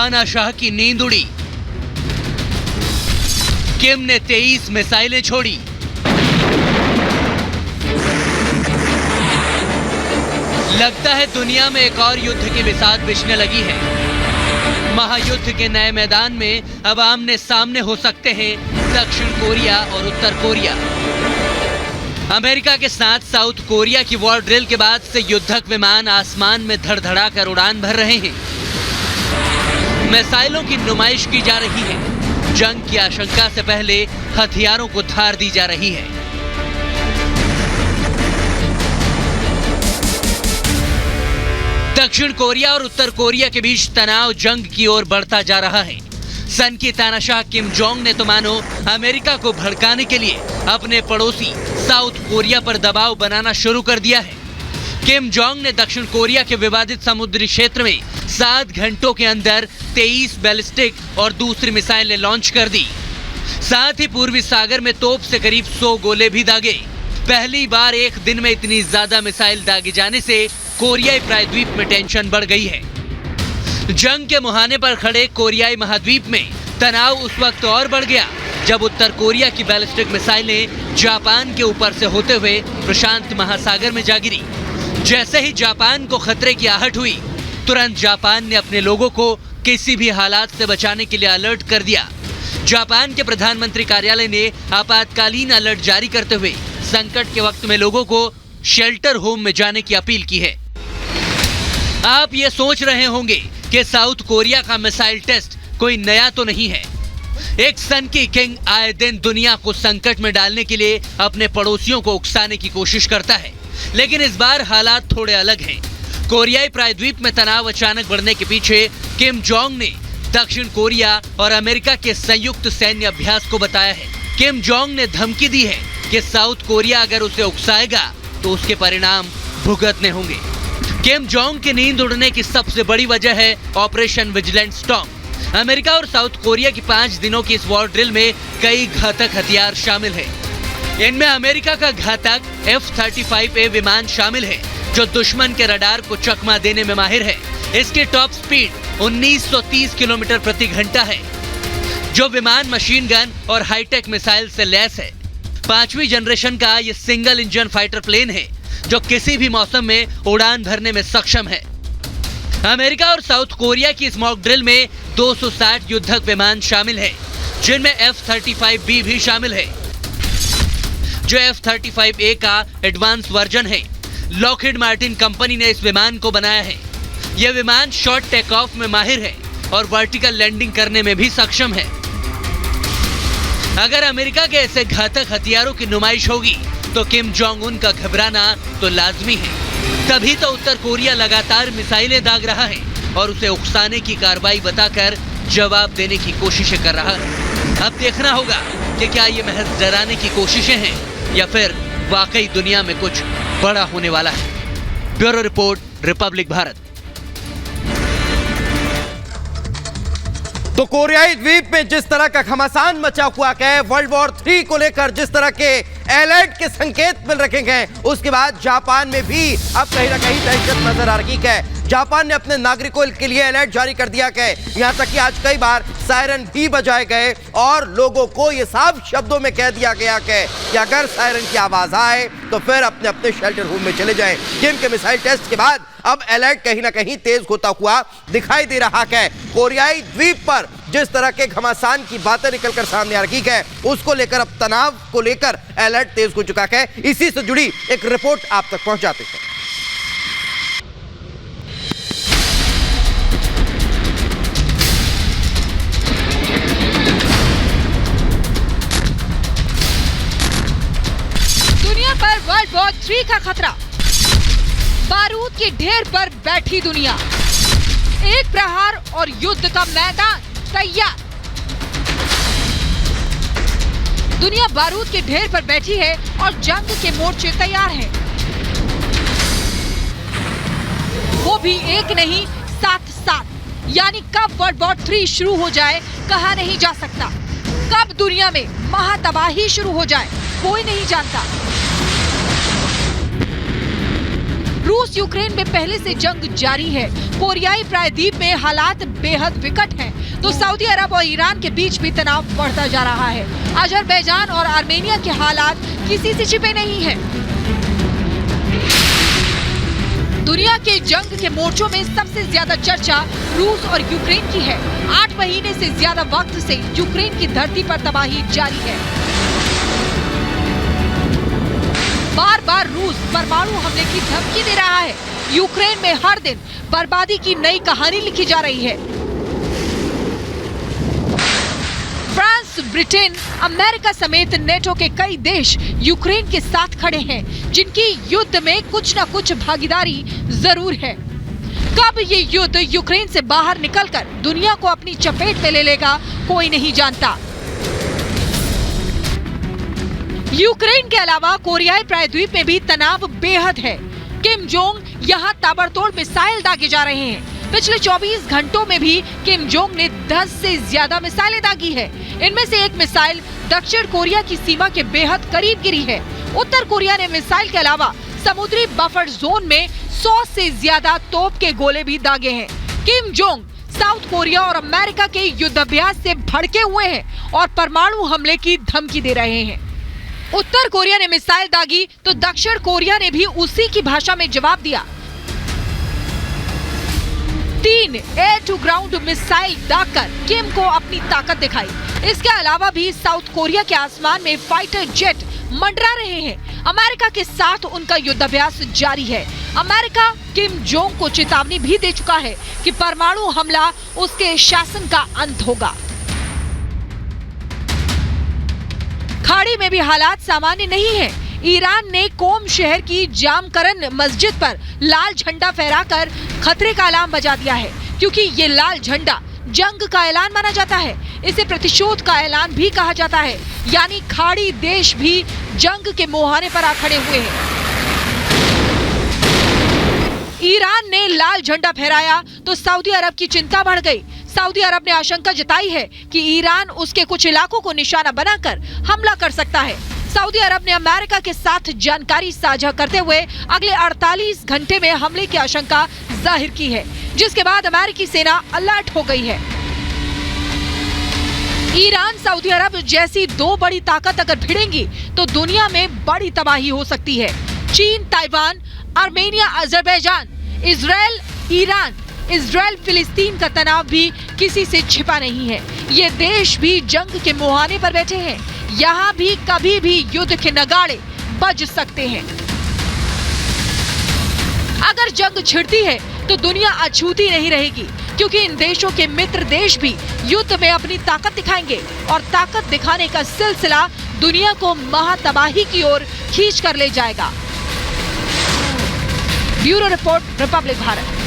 तानाशाह की नींद उड़ी। किम ने 23 मिसाइलें छोड़ी। लगता है दुनिया में एक और युद्ध की बिसात बिछने लगी है। महायुद्ध के नए मैदान में अब आमने सामने हो सकते हैं दक्षिण कोरिया और उत्तर कोरिया। अमेरिका के साथ साउथ कोरिया की वॉर ड्रिल के बाद से युद्धक विमान आसमान में धड़धड़ाकर उड़ान भर रहे हैं। मिसाइलों की नुमाइश की जा रही है। जंग की आशंका से पहले हथियारों को धार दी जा रही है। दक्षिण कोरिया और उत्तर कोरिया के बीच तनाव जंग की ओर बढ़ता जा रहा है। सन की तानाशाह किम जोंग ने तो मानो अमेरिका को भड़काने के लिए अपने पड़ोसी साउथ कोरिया पर दबाव बनाना शुरू कर दिया है। किम जोंग ने दक्षिण कोरिया के विवादित समुद्री क्षेत्र में 7 घंटों के अंदर 23 बैलिस्टिक और दूसरी मिसाइलें लॉन्च कर दी। साथ ही पूर्वी सागर में तोप से करीब 100 गोले भी दागे। पहली बार एक दिन में इतनी ज्यादा मिसाइल दागे जाने से कोरियाई प्रायद्वीप में टेंशन बढ़ गई है। जंग के मुहाने पर खड़े कोरियाई महाद्वीप में तनाव उस वक्त और बढ़ गया जब उत्तर कोरिया की बैलिस्टिक मिसाइलें जापान के ऊपर से होते हुए प्रशांत महासागर में जा गिरी। जैसे ही जापान को खतरे की आहट हुई, तुरंत जापान ने अपने लोगों को किसी भी हालात से बचाने के लिए अलर्ट कर दिया। जापान के प्रधानमंत्री कार्यालय ने आपातकालीन अलर्ट जारी करते हुए संकट के वक्त में लोगों को शेल्टर होम में जाने की अपील की है। आप ये सोच रहे होंगे कि साउथ कोरिया का मिसाइल टेस्ट कोई नया तो नहीं है। एक सन की किंग आए दिन दुनिया को संकट में डालने के लिए अपने पड़ोसियों को उकसाने की कोशिश करता है, लेकिन इस बार हालात थोड़े अलग हैं। कोरियाई प्रायद्वीप में तनाव अचानक बढ़ने के पीछे किम जोंग ने दक्षिण कोरिया और अमेरिका के संयुक्त सैन्य अभ्यास को बताया है। किम जोंग ने धमकी दी है कि साउथ कोरिया अगर उसे उकसाएगा तो उसके परिणाम भुगतने होंगे। किम जोंग की नींद उड़ने की सबसे बड़ी वजह है ऑपरेशन विजिलेंट स्टॉर्म। अमेरिका और साउथ कोरिया की 5 दिनों की इस वॉर ड्रिल में कई घातक हथियार शामिल हैं। इनमें अमेरिका का घातक F-35A विमान शामिल है जो दुश्मन के रडार को चकमा देने में माहिर है। इसकी टॉप स्पीड 1930 किलोमीटर प्रति घंटा है। जो विमान मशीन गन और हाईटेक मिसाइल से लैस है। 5वीं जनरेशन का ये सिंगल इंजन फाइटर प्लेन है जो किसी भी मौसम में उड़ान भरने में सक्षम है। अमेरिका और साउथ कोरिया की इस मॉक ड्रिल में 260 युद्धक विमान शामिल है, जिनमें F-35B भी शामिल है, जो F-35A का एडवांस वर्जन है। लॉकहीड मार्टिन कंपनी ने इस विमान को बनाया है। यह विमान शॉर्ट टेक ऑफ में माहिर है और वर्टिकल लैंडिंग करने में भी सक्षम है। अगर अमेरिका के ऐसे घातक हथियारों की नुमाइश होगी तो किम जोंग उन का घबराना तो लाजमी है। तभी तो उत्तर कोरिया लगातार मिसाइलें दाग रहा है और उसे उकसाने की कार्रवाई बताकर जवाब देने की कोशिशें कर रहा है। अब देखना होगा कि क्या ये महज डराने की कोशिशें हैं या फिर वाकई दुनिया में कुछ बड़ा होने वाला है। Bureau report, Republic Bharat. तो कोरियाई द्वीप में जिस तरह का घमासान मचा हुआ है, वर्ल्ड वॉर 3 को लेकर जिस तरह के अलर्ट के संकेत मिल रखे हैं, उसके बाद जापान में भी अब कहीं ना कहीं दहशत नजर आ रही है। जापान ने अपने नागरिकों के लिए अलर्ट जारी कर दिया है। यहां तक कि आज कई बार सायरन भी बजाए गए और लोगों को यह साफ शब्दों में कह दिया गया है कि अगर सायरन की आवाज आए तो फिर अपने अपने शेल्टर होम में चले जाएं। किम के मिसाइल टेस्ट के बाद अब अलर्ट कहीं ना कहीं तेज होता हुआ दिखाई दे रहा है। कोरियाई द्वीप पर जिस तरह के घमासान की बातें निकलकर सामने आ रही है, उसको लेकर अब तनाव को लेकर अलर्ट तेज हो चुका है। इसी से जुड़ी एक रिपोर्ट आप तक पहुंचाते हैं। दुनिया पर वर्ल्ड वॉर 3 का खतरा। बारूद के ढेर पर बैठी दुनिया। एक प्रहार और युद्ध का मैदान तैयार। दुनिया बारूद के ढेर पर बैठी है और जंग के मोर्चे तैयार हैं। वो भी एक नहीं, साथ। यानी कब वर्ल्ड वॉर 3 शुरू हो जाए कहा नहीं जा सकता। कब दुनिया में महातबाही शुरू हो जाए कोई नहीं जानता। रूस यूक्रेन में पहले से जंग जारी है। कोरियाई प्रायद्वीप में हालात बेहद विकट हैं, तो सऊदी अरब और ईरान के बीच भी तनाव बढ़ता जा रहा है। अजरबैजान और आर्मेनिया के हालात किसी से छिपे नहीं हैं। दुनिया के जंग के मोर्चों में सबसे ज्यादा चर्चा रूस और यूक्रेन की है। 8 महीने से ज्यादा वक्त से यूक्रेन की धरती पर तबाही जारी है। बार बार रूस परमाणु हमले की धमकी दे रहा है। यूक्रेन में हर दिन बर्बादी की नई कहानी लिखी जा रही है। फ्रांस, ब्रिटेन, अमेरिका समेत नेटो के कई देश यूक्रेन के साथ खड़े हैं, जिनकी युद्ध में कुछ न कुछ भागीदारी जरूर है। कब ये युद्ध यूक्रेन से बाहर निकलकर दुनिया को अपनी चपेट में ले लेगा, कोई नहीं जानता। यूक्रेन के अलावा कोरियाई प्रायद्वीप में भी तनाव बेहद है। किम जोंग यहाँ ताबड़तोड़ मिसाइल दागे जा रहे हैं। पिछले 24 घंटों में भी किम जोंग ने 10 से ज्यादा मिसाइलें दागी है। इनमें से एक मिसाइल दक्षिण कोरिया की सीमा के बेहद करीब गिरी है। उत्तर कोरिया ने मिसाइल के अलावा समुद्री बफर जोन में 100 से ज्यादा तोप के गोले भी दागे हैं। किम जोंग साउथ कोरिया और अमेरिका के युद्धाभ्यास से भड़के हुए हैं और परमाणु हमले की धमकी दे रहे हैं। उत्तर कोरिया ने मिसाइल दागी तो दक्षिण कोरिया ने भी उसी की भाषा में जवाब दिया। 3 एयर टू ग्राउंड मिसाइल दागकर किम को अपनी ताकत दिखाई। इसके अलावा भी साउथ कोरिया के आसमान में फाइटर जेट मंडरा रहे हैं। अमेरिका के साथ उनका युद्धाभ्यास जारी है। अमेरिका किम जोंग को चेतावनी भी दे चुका है कि परमाणु हमला उसके शासन का अंत होगा। खाड़ी में भी हालात सामान्य नहीं है। ईरान ने कोम शहर की जामकरन मस्जिद पर लाल झंडा फहराकर खतरे का अलार्म बजा दिया है, क्योंकि ये लाल झंडा जंग का ऐलान माना जाता है। इसे प्रतिशोध का ऐलान भी कहा जाता है, यानी खाड़ी देश भी जंग के मुहाने पर आ खड़े हुए हैं। ईरान ने लाल झंडा फहराया तो सऊदी अरब की चिंता बढ़ गई। सऊदी अरब ने आशंका जताई है कि ईरान उसके कुछ इलाकों को निशाना बनाकर हमला कर सकता है। सऊदी अरब ने अमेरिका के साथ जानकारी साझा करते हुए अगले 48 घंटे में हमले की आशंका जाहिर की है, जिसके बाद अमेरिकी सेना अलर्ट हो गई है। ईरान, सऊदी अरब जैसी 2 बड़ी ताकत अगर भिड़ेंगी तो दुनिया में बड़ी तबाही हो सकती है। चीन, Taiwan, Armenia, Azerbaijan, Israel, Iran, Israel फिलिस्तीन का तनाव भी किसी से छिपा नहीं है। ये देश भी जंग के मुहाने पर बैठे हैं। यहाँ भी कभी भी युद्ध के नगाड़े बज सकते हैं। अगर जंग छिड़ती है तो दुनिया अछूती नहीं रहेगी, क्योंकि इन देशों के मित्र देश भी युद्ध में अपनी ताकत दिखाएंगे और ताकत दिखाने का सिलसिला दुनिया को महातबाही की ओर खींच कर ले जाएगा। Bureau report, Republic Bharat.